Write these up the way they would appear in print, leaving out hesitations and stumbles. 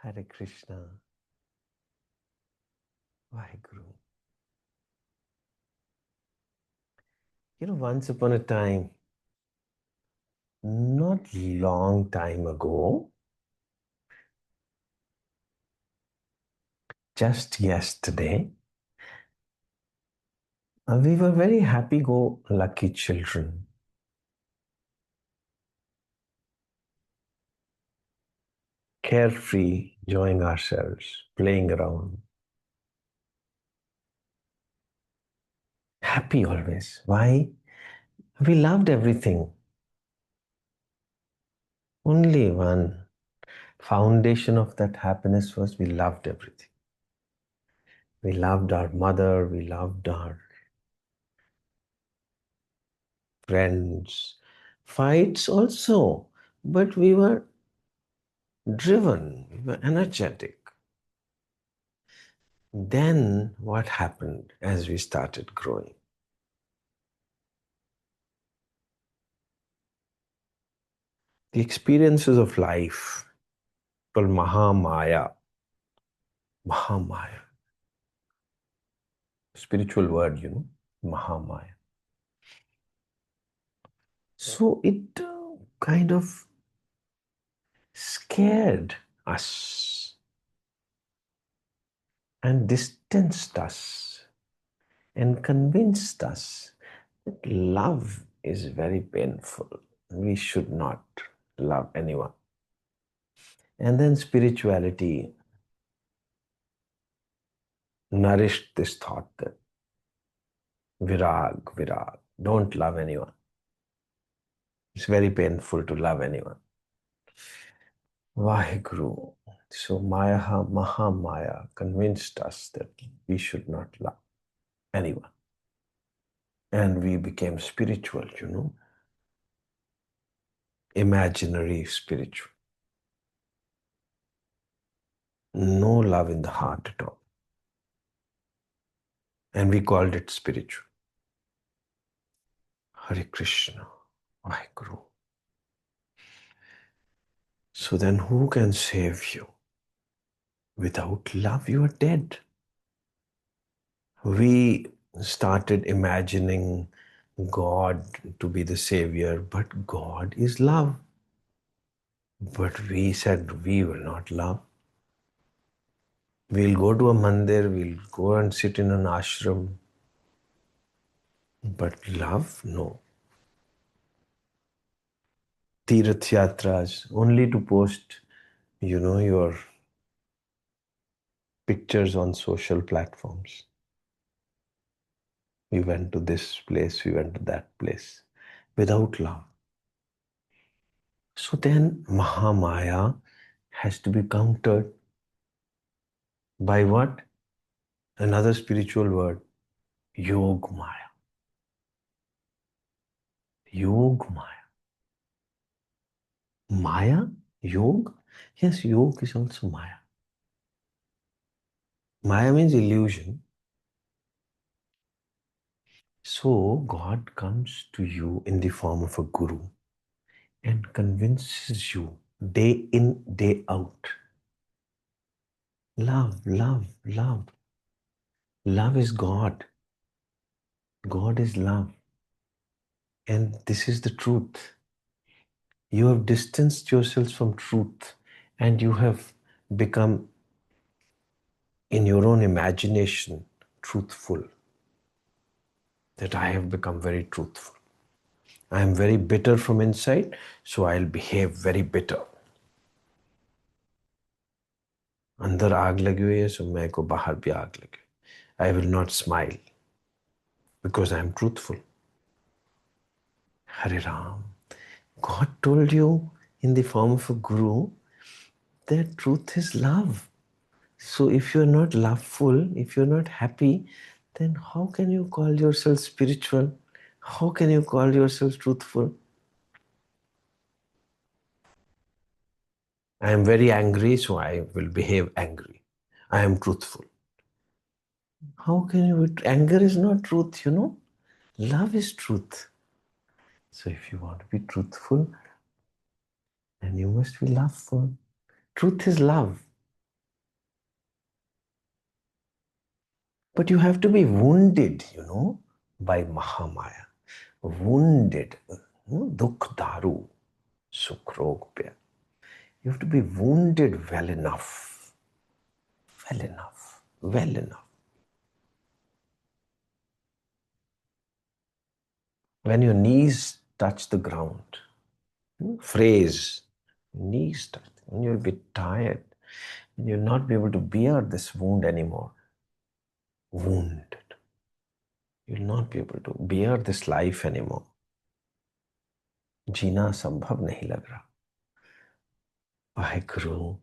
Hare Krishna. Vaheguru. Once upon a time, not long time ago, just yesterday, we were very happy-go-lucky children. Carefree, enjoying ourselves, playing around. Happy always. Why? We loved everything. Only one foundation of that happiness was we loved everything. We loved our mother, we loved our friends, fights also, but we were driven, we were energetic. Then what happened as we started growing? The experiences of life called Mahamaya. Mahamaya. Spiritual word, Mahamaya. So it kind of scared us and distanced us and convinced us that love is very painful. We should not love anyone. And then spirituality nourished this thought that virag, don't love anyone. It's very painful to love anyone. Vaheguru. So Mahamaya convinced us that we should not love anyone. And we became spiritual, imaginary spiritual. No love in the heart at all. And we called it spiritual. Hare Krishna, Vaheguru. So then who can save you? Without love, you are dead. We started imagining God to be the savior, but God is love. But we said we will not love. We'll go to a mandir, we'll go and sit in an ashram. But love, no. Tirath yatras, only to post, your pictures on social platforms. We went to this place, we went to that place, without love. So then Mahamaya has to be countered by what? Another spiritual word, Yogmaya. Yogmaya. Maya? Yog? Yes, Yog is also Maya. Maya means illusion. So God comes to you in the form of a guru and convinces you day in, day out. Love, love, love. Love is God. God is love. And this is the truth. You have distanced yourselves from truth and you have become, in your own imagination, truthful. That I have become very truthful. I am very bitter from inside, so I'll behave very bitter. अंदर आग लगी हुई है, so मैं को बाहर भी आग लगी. I will not smile because I am truthful. Hare Ram. God told you in the form of a guru that truth is love. So if you're not loveful, if you're not happy, then how can you call yourself spiritual? How can you call yourself truthful? I am very angry, so I will behave angry. I am truthful. How can you? Anger is not truth, Love is truth. So if you want to be truthful, then you must be loveful. Truth is love. But you have to be wounded, by Mahamaya. Wounded. Dukh daru, sukh rog pe. You have to be wounded well enough. Well enough. Well enough. When your knees touch the ground, phrase, knees touch, when you'll be tired, and you'll not be able to bear this wound anymore. Wounded. You'll not be able to bear this life anymore. जीना संभव नहीं लग रहा. By Guru,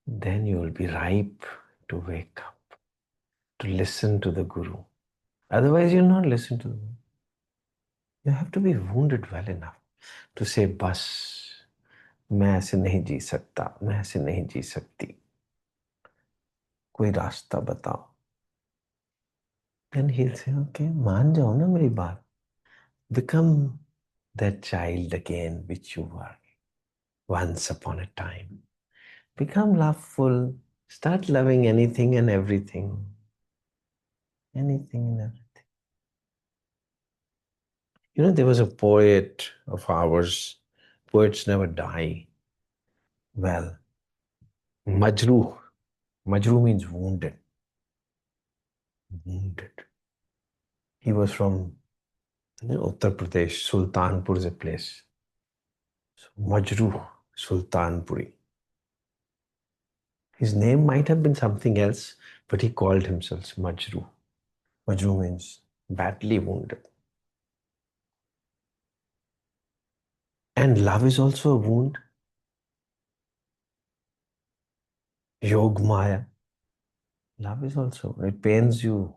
then you will be ripe to wake up, to listen to the Guru. Otherwise, you'll not listen to the Guru. You have to be wounded well enough to say, बस मैं ऐसे नहीं जी सकता, मैं ऐसे नहीं जी सकती, कोई रास्ता बताओ. Then he'll say, okay, मान जाओ ना मेरी बात. Become that child again which you were once upon a time. Become loveful. Start loving anything and everything. Anything and everything. There was a poet of ours. Poets never die. Well, Majru. Majru means wounded. Wounded. He was from Uttar Pradesh. Sultanpur is a place. So Majru, Sultanpuri. His name might have been something else, but he called himself Majru. Majru means badly wounded. And love is also a wound. Yog Maya. Love is also, it pains you.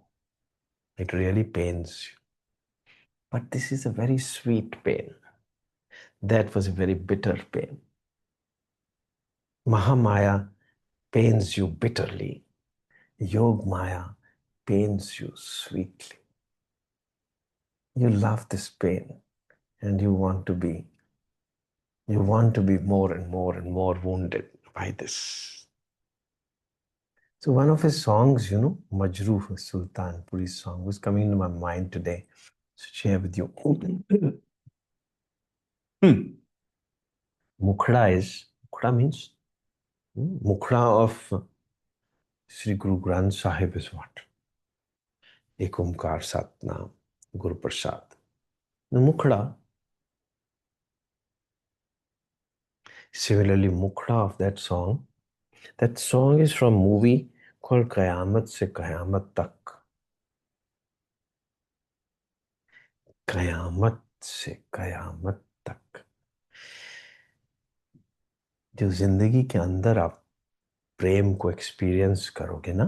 It really pains you. But this is a very sweet pain. That was a very bitter pain. Mahamaya pains you bitterly. Yog Maya pains you sweetly. You love this pain and you want to be more and more and more wounded by this. So one of his songs, Majru Sultanpuri's song was coming into my mind today. So share with you. Mukhra means Mukhra of Sri Guru Granth Sahib is what? Ek Omkar Satnam, Guru Prasad. The Mukhra, similarly, Mukhra of that song is from a movie called Qayamat Se Qayamat Tak. Qayamat Se Qayamat Tak. जो जिंदगी के अंदर आप प्रेम को experience करोगे ना,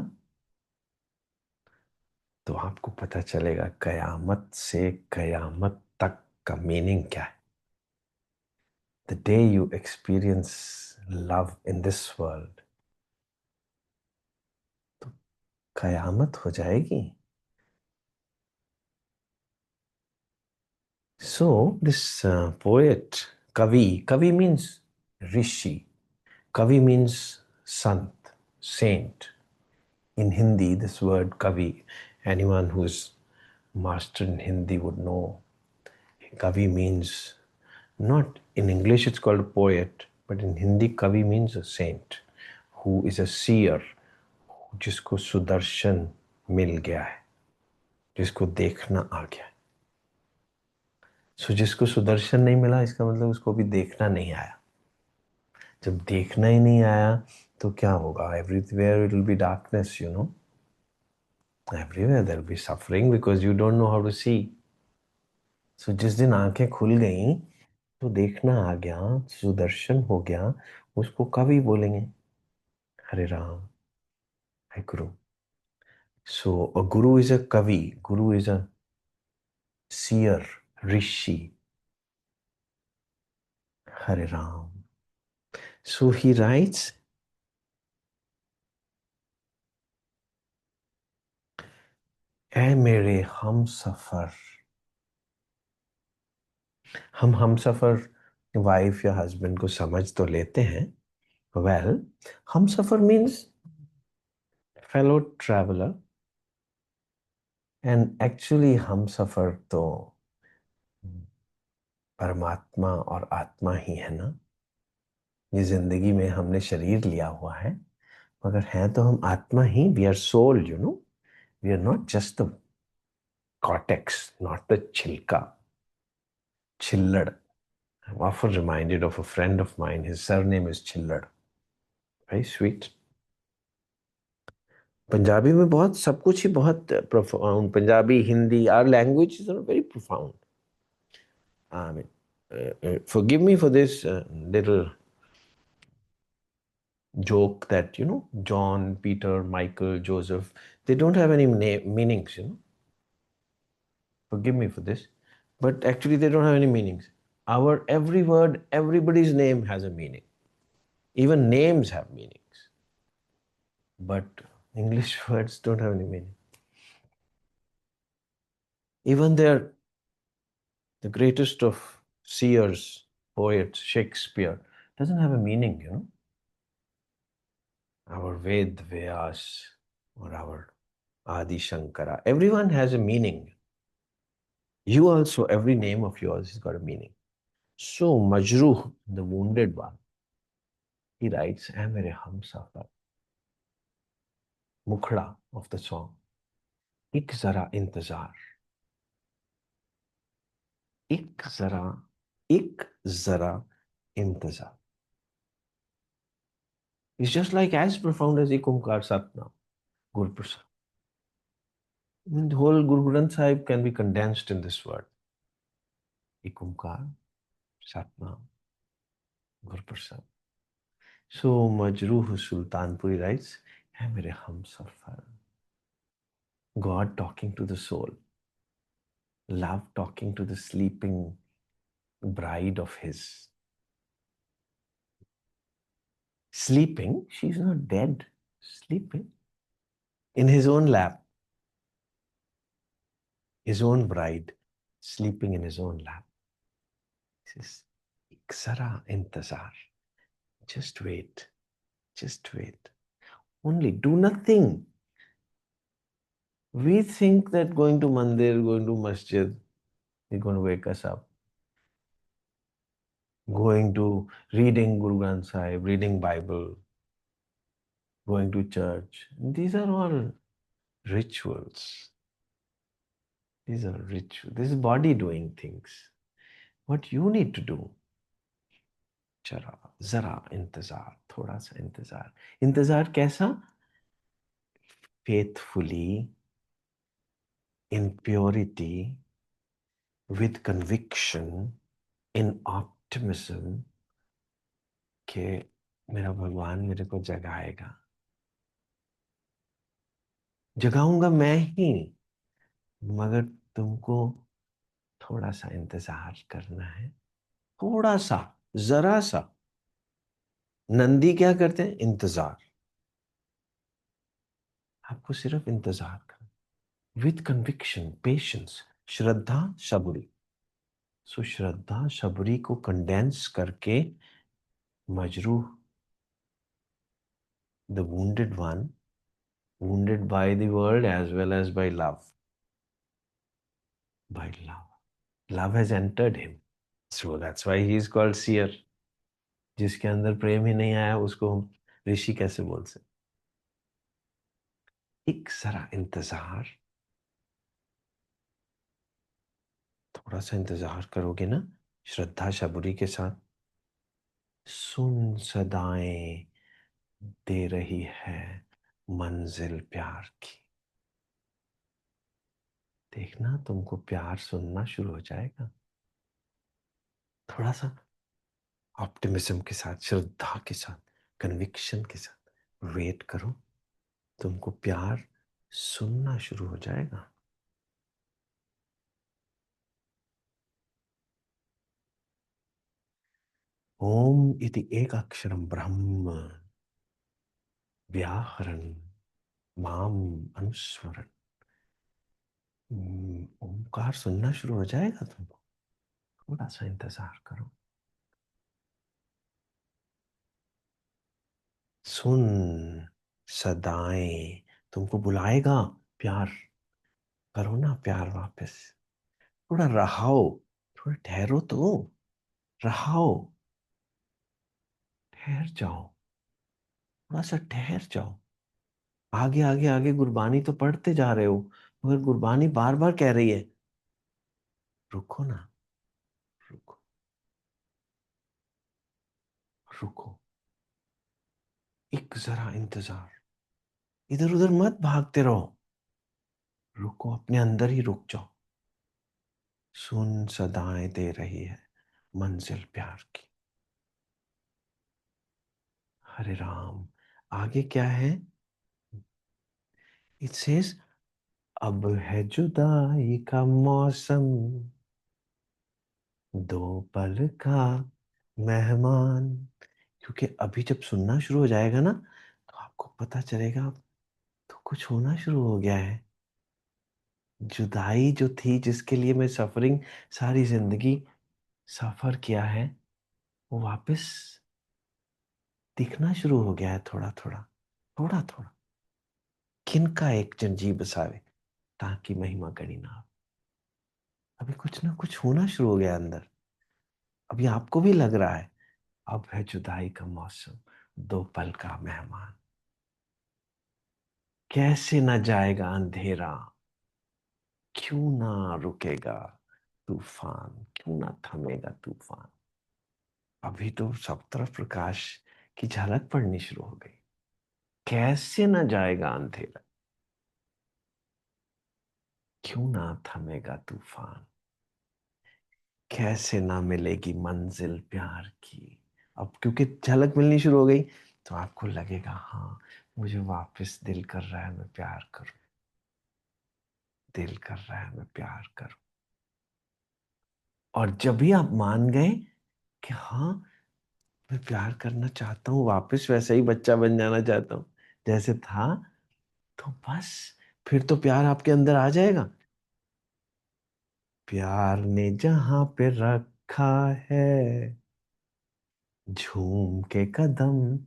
तो आपको पता चलेगा कयामत से कयामत तक का मीनिंग क्या है. The day you experience love in this world, तो कयामत हो जाएगी. So this poet, Kavi means Rishi. Kavi means Sant, saint. In Hindi, this word Kavi, anyone who is mastered in Hindi would know. Kavi means, not in English it's called poet, but in Hindi Kavi means a saint who is a seer, जिसको सुदर्शन मिल गया है, जिसको देखना आ गया है. सो जिसको सुदर्शन नहीं मिला, इसका मतलब उसको भी देखना नहीं आया. जब देखना ही नहीं आया तो क्या होगा? Everywhere it will be darkness, everywhere there will be suffering because you don't know how to see. So जिस दिन आंखें खुल गई तो देखना आ गया, सुदर्शन हो गया, उसको कवि बोलेंगे. हरे राम, हरे गुरु. सो a guru is a kavi, guru is a seer, rishi. Hare Ram. So he writes, ऐ मेरे हम सफर. हम सफर वाइफ या हस्बैंड को समझ तो लेते हैं. वेल, हम सफर means fellow traveler, and actually हम सफर तो परमात्मा और आत्मा ही है ना। ये जिंदगी में हमने शरीर लिया हुआ है, मगर हैं तो हम आत्मा ही। We are soul, you know. We are not just the cortex, not the chilka, chillad. I'm often reminded of a friend of mine. His surname is Chillad. Very sweet. Punjabi में बहुत सब कुछ ही बहुत profound. Punjabi, Hindi, our language is very profound. I mean, forgive me for this little joke that, you know, John, Peter, Michael, Joseph, they don't have any meanings, you know. Forgive me for this, but actually they don't have any meanings. Our every word, everybody's name has a meaning. Even names have meanings, but English words don't have any meaning. Even the greatest of seers, poets, Shakespeare, doesn't have a meaning, you know. Our Vyas or our Adi Shankara, everyone has a meaning. You also, every name of yours has got a meaning. So Majruh, the wounded one, he writes, "Ay mere humsafar," Mukhda of the song. "Ik zara intezar." Ik zara, ik zara intezar. It's just like as profound as Ik Omkar Satnam, Guru Prasad. I mean, the whole Guru Granth Sahib can be condensed in this word. Ik Omkar Satnam, Guru Prasad. So Majruh Sultanpuri writes, "Hai mere humsafar." God talking to the soul, love talking to the sleeping bride of his. Sleeping, she's not dead, sleeping in his own lap, his own bride, sleeping in his own lap. He says, "Iksara intazar." Just wait, just wait. Only do nothing. We think that going to mandir, going to masjid is going to wake us up. Going to reading Guru Granth Sahib, reading Bible, going to church. These are all rituals. These are rituals. This is body doing things. What you need to do, जरा जरा इंतजार, थोड़ा सा इंतजार. इंतजार कैसा? Faithfully, in purity, with conviction, in optimism, कि मेरा भगवान मेरे को जगाएगा. जगाऊंगा मैं ही, मगर तुमको थोड़ा सा इंतजार करना है. थोड़ा सा, जरा सा. नंदी क्या करते हैं? इंतजार. आपको सिर्फ इंतजार करना. विथ कन्विक्शन, पेशेंस, श्रद्धा, सबुरी. सो श्रद्धा सबरी को कंडेंस करके मजरूह, the wounded one, wounded by the world as well as by love. By love. Love has entered him. So that's why he is called seer. जिसके अंदर प्रेम ही नहीं आया उसको हम ऋषि कैसे बोल सकते? एक जरा इंतजार, थोड़ा सा इंतजार करोगे ना श्रद्धा शबरी के साथ, सुन सदाएं दे रही है मंजिल प्यार की. देखना तुमको प्यार सुनना शुरू हो जाएगा. थोड़ा सा ऑप्टिमिज्म के साथ, श्रद्धा के साथ, कन्विक्शन के साथ वेट करो, तुमको प्यार सुनना शुरू हो जाएगा. ओम इति एक अक्षरम ब्रह्म व्याहरण माम अनुस्मरण. ओमकार सुनना शुरू हो जाएगा तुमको. थोड़ा सा इंतजार करो. सुन सदाएं तुमको बुलाएगा प्यार. करो ना प्यार वापस, थोड़ा रहाओ, थोड़ा ठहरो तो, रहाओ, ठहर जाओ, थोड़ा सा ठहर जाओ। आगे आगे आगे गुरबानी तो पढ़ते जा रहे हो, मगर गुरबानी बार बार कह रही है रुको ना, रुको, रुको, एक जरा इंतजार, इधर उधर मत भागते रहो, रुको, अपने अंदर ही रुक जाओ। सुन सदाएं दे रही है मंजिल प्यार की। हरे राम। आगे क्या है? इट सेज अब है जुदाई का मौसम, दो पल का मेहमान। क्योंकि अभी जब सुनना शुरू हो जाएगा ना, तो आपको पता चलेगा तो कुछ होना शुरू हो गया है। जुदाई जो थी, जिसके लिए मैं सफरिंग सारी जिंदगी सफर किया है, वो वापस दिखना शुरू हो गया है, थोड़ा थोड़ा, थोड़ा थोड़ा। किनका एक जंजीर बसावे ताकि महिमा गणी ना हो। अभी कुछ ना कुछ होना शुरू हो गया अंदर। अभी आपको भी लग रहा है अब है जुदाई का मौसम, दो पल का मेहमान। कैसे ना जाएगा अंधेरा, क्यों ना रुकेगा तूफान, क्यों ना थमेगा तूफान। अभी तो सब तरफ प्रकाश की झलक पड़नी शुरू हो गई। कैसे ना जाएगा अंधेरा, क्यों ना थमेगा तूफान। कैसे ना मिलेगी मंजिल प्यार की। अब क्योंकि झलक मिलनी शुरू हो गई, तो आपको लगेगा हाँ, मुझे वापस दिल कर रहा है मैं प्यार करूं, दिल कर रहा है मैं प्यार करूं। और जब भी आप मान गए कि हाँ, मैं प्यार करना चाहता हूँ, वापस वैसा ही बच्चा बन जाना चाहता हूँ जैसे था, तो बस फिर तो प्यार आपके अंदर आ जाएगा। प्यार ने जहां पे रखा है, झूम के कदम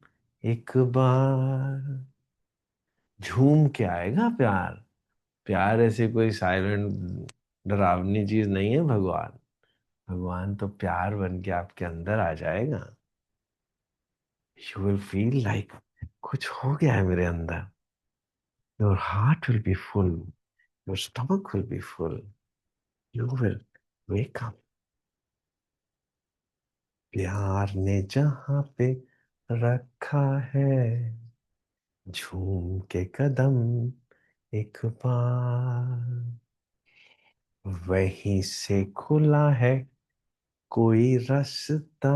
एक बार। झूम के आएगा प्यार। प्यार ऐसे कोई साइलेंट डरावनी चीज नहीं है। भगवान, भगवान तो प्यार बन के आपके अंदर आ जाएगा। यू विल फील लाइक कुछ हो गया है मेरे अंदर। Your heart will be full, your stomach will be full, you will wake up. प्यार ने जहां पे रखा है, झूम के कदम एक बार। वहीं से खुला है कोई रास्ता,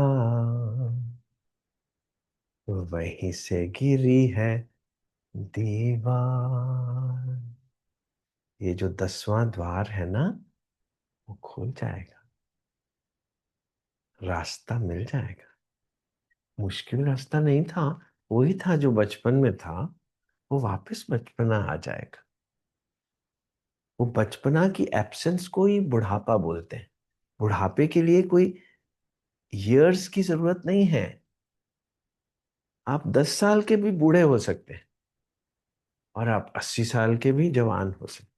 वहीं से गिरी है दीवार। ये जो 10वां द्वार है ना, वो खुल जाएगा, रास्ता मिल जाएगा। मुश्किल रास्ता नहीं था, वही था जो बचपन में था, वो वापस बचपना आ जाएगा। वो बचपना की एब्सेंस को ही बुढ़ापा बोलते हैं। बुढ़ापे के लिए कोई ईयर्स की जरूरत नहीं है। आप 10 साल के भी बूढ़े हो सकते हैं, और आप 80 साल के भी जवान हो सकते हैं।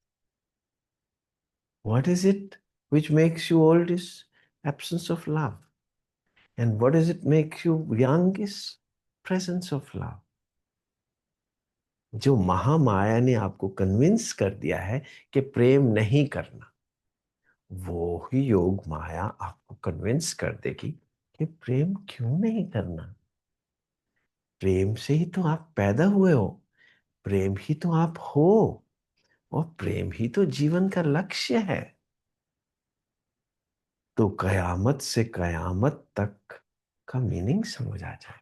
What is it which makes you old is absence of love. And what does it make you young is presence of love. जो महामाया ने आपको कन्विंस कर दिया है कि प्रेम नहीं करना, वो ही योग माया आपको कन्विंस कर देगी कि प्रेम क्यों नहीं करना। प्रेम से ही तो आप पैदा हुए हो, प्रेम ही तो आप हो, और प्रेम ही तो जीवन का लक्ष्य है। तो कयामत से कयामत तक का मीनिंग समझ आ जाए।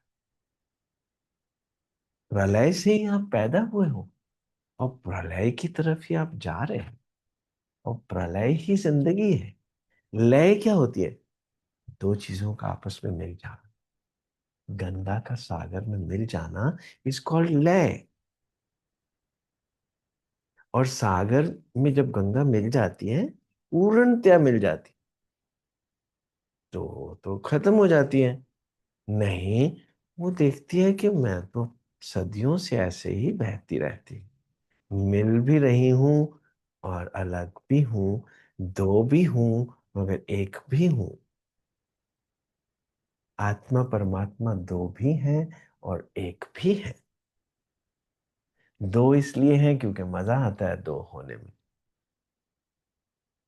प्रलय से ही आप पैदा हुए हो, और प्रलय की तरफ ही आप जा रहे हैं, और प्रलय ही जिंदगी है। लय क्या होती है? दो चीजों का आपस में मिल जाना। गंगा का सागर में मिल जाना इज कॉल्ड लय। और सागर में जब गंगा मिल जाती है, पूर्णतया मिल जाती, तो खत्म हो जाती है। नहीं, वो देखती है कि मैं तो सदियों से ऐसे ही बहती रहती, मिल भी रही हूं, और अलग भी हूं, दो भी हूं मगर एक भी हूं। आत्मा परमात्मा दो भी हैं और एक भी है। दो इसलिए हैं क्योंकि मजा आता है दो होने में।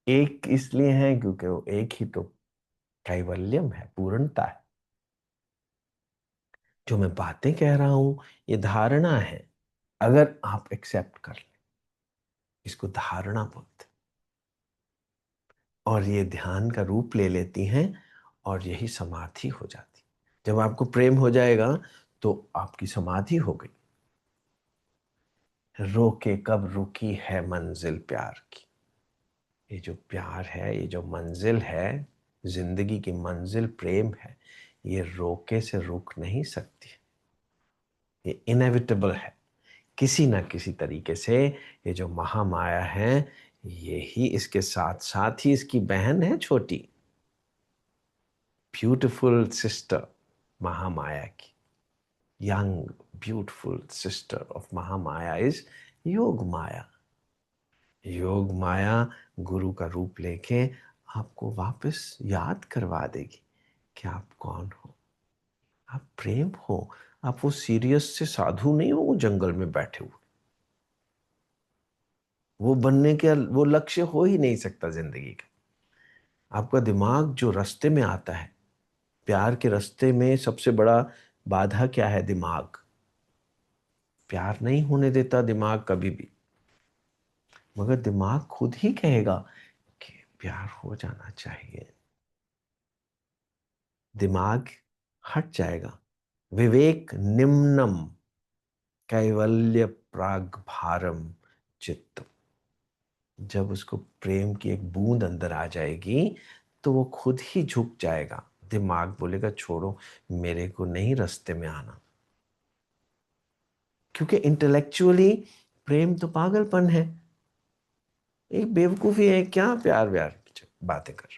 एक इसलिए है क्योंकि वो एक ही तो कैवल्यम है, पूर्णता है। जो मैं बातें कह रहा हूं ये धारणा है, अगर आप एक्सेप्ट कर लें, इसको धारणा बोलते हैं। और ये ध्यान का रूप ले लेती हैं और यही समाधि हो जाती। जब आपको प्रेम हो जाएगा तो आपकी समाधि हो गई। रोके कब रुकी है मंजिल प्यार की। ये जो प्यार है, ये जो मंजिल है, जिंदगी की मंजिल प्रेम है, ये रोके से रुक नहीं सकती। ये इनएविटेबल है। किसी ना किसी तरीके से ये जो महामाया है, ये ही इसके साथ साथ ही इसकी बहन है छोटी, ब्यूटीफुल सिस्टर महामाया की। Young beautiful sister of Mahamaya is योग माया। योग माया गुरु का रूप लेके आपको वापस याद करवा देगी कि आप कौन हो। आप प्रेम हो। आप वो सीरियस से साधु नहीं हो, वो जंगल में बैठे हुए। वो बनने के वो लक्ष्य हो ही नहीं सकता जिंदगी का। आपका दिमाग जो रास्ते में आता है, प्यार के रास्ते में सबसे बड़ा बाधा क्या है? दिमाग। प्यार नहीं होने देता दिमाग कभी भी। मगर दिमाग खुद ही कहेगा कि प्यार हो जाना चाहिए। दिमाग हट जाएगा। विवेक निम्नम कैवल्य प्राग भारम चित्त। जब उसको प्रेम की एक बूंद अंदर आ जाएगी तो वो खुद ही झुक जाएगा। दिमाग बोलेगा छोड़ो, मेरे को नहीं रास्ते में आना। क्योंकि इंटेलेक्चुअली प्रेम तो पागलपन है, एक बेवकूफी है। क्या प्यार व्यार बातें कर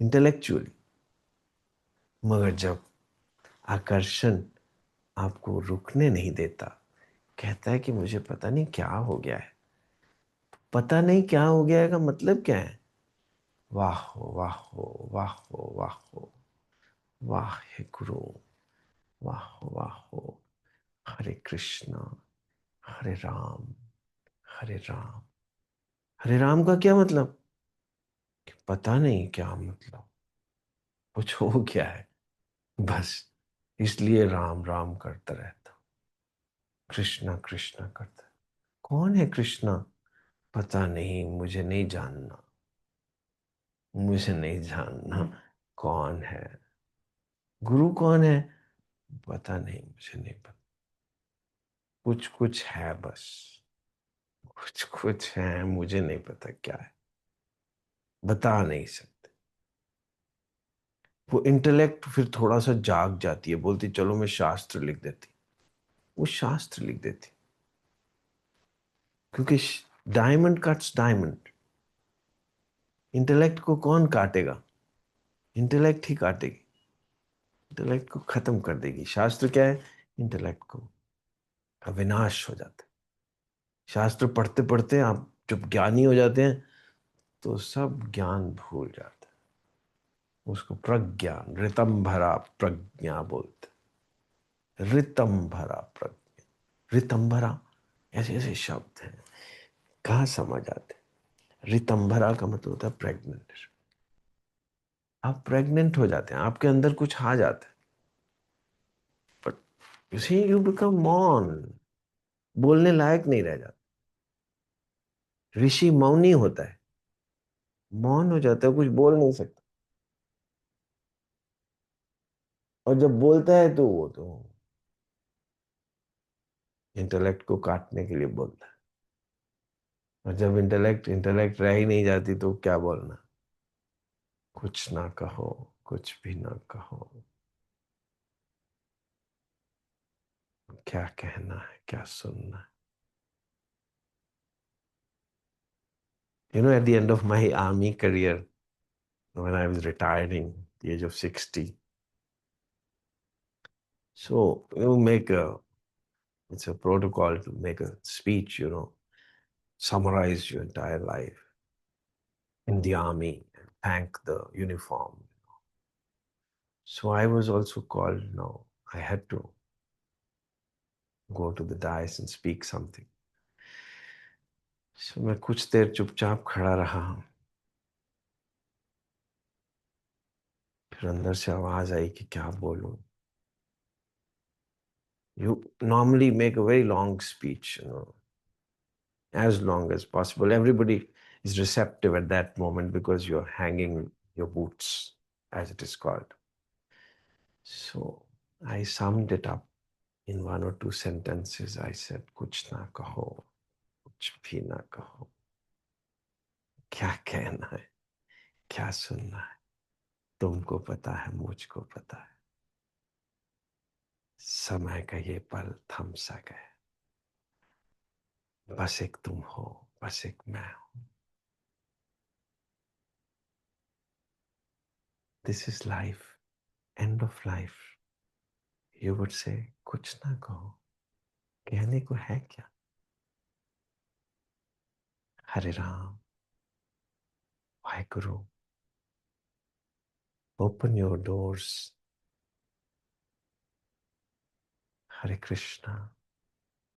इंटेलेक्चुअली। मगर जब आकर्षण आपको रुकने नहीं देता, कहता है कि मुझे पता नहीं क्या हो गया है। पता नहीं क्या हो गया है का मतलब क्या है? वाह हो वाह हो वाह हो वाह हो, वाह हे गुरु, वाह हो वाह हो। हरे कृष्णा हरे राम हरे राम। हरे राम का क्या मतलब? कि पता नहीं क्या मतलब, कुछ हो गया है बस, इसलिए राम राम करता रहता हूं, कृष्णा कृष्णा करता। कौन है कृष्णा? पता नहीं, मुझे नहीं जानना, मुझे नहीं जानना कौन है। गुरु कौन है? पता नहीं, मुझे नहीं पता। कुछ कुछ है बस, कुछ कुछ है, मुझे नहीं पता क्या है, बता नहीं सकते। वो इंटेलेक्ट फिर थोड़ा सा जाग जाती है, बोलती चलो मैं शास्त्र लिख देती। वो शास्त्र लिख देती, क्योंकि डायमंड कट्स डायमंड। इंटेलेक्ट को कौन काटेगा? इंटेलेक्ट ही काटेगी, इंटेलेक्ट को खत्म कर देगी। शास्त्र क्या है? इंटेलेक्ट को का विनाश हो जाता है। शास्त्र पढ़ते पढ़ते आप जब ज्ञानी हो जाते हैं तो सब ज्ञान भूल जाते हैं। उसको प्रज्ञान, ऋतंभरा प्रज्ञा बोलते हैं। ऋतंभरा प्रज्ञा, ऋतंभरा, ऐसे ऐसे शब्द हैं, कहाँ समझ आते? ऋतंभरा का मतलब होता है प्रेग्नेंट। आप प्रेग्नेंट हो जाते हैं, आपके अंदर कुछ आ जाता है। But you see you become मौन, बोलने लायक नहीं रह जाता। ऋषि मौनी होता है, मौन हो जाता है, कुछ बोल नहीं सकता। और जब बोलता है तो वो तो इंटेलेक्ट को काटने के लिए बोलता है। और जब इंटेलेक्ट इंटेलेक्ट रह ही नहीं जाती तो क्या बोलना? कुछ ना कहो, कुछ भी ना कहो, क्या कहना है, क्या सुनना है। At the end of my army career, when I was retiring at the age of 60, so it's a protocol to make a speech. summarize your entire life in the army and thank the uniform. So I was also called, I had to go to the dais and speak something. So मैं कुछ देर चुपचाप खड़ा रहा. फिर अंदर से आवाज आई कि क्या बोलूं. You normally make a very long speech, as long as possible. Everybody is receptive at that moment because you're hanging your boots, as it is called. So I summed it up in 1 or 2 sentences. I said, कुछ ना कहो, कुछ भी ना कहो. क्या कहना है, क्या सुनना है, तुमको पता है, मुझको पता है. समय का ये पल थम सा गए. बस एक तुम हो, बस एक मैं हूं. This is life, end of life. You would say, कुछ ना कहो. कहने को है क्या? हरे Ram, Waheguru. Open your doors. Hare Krishna.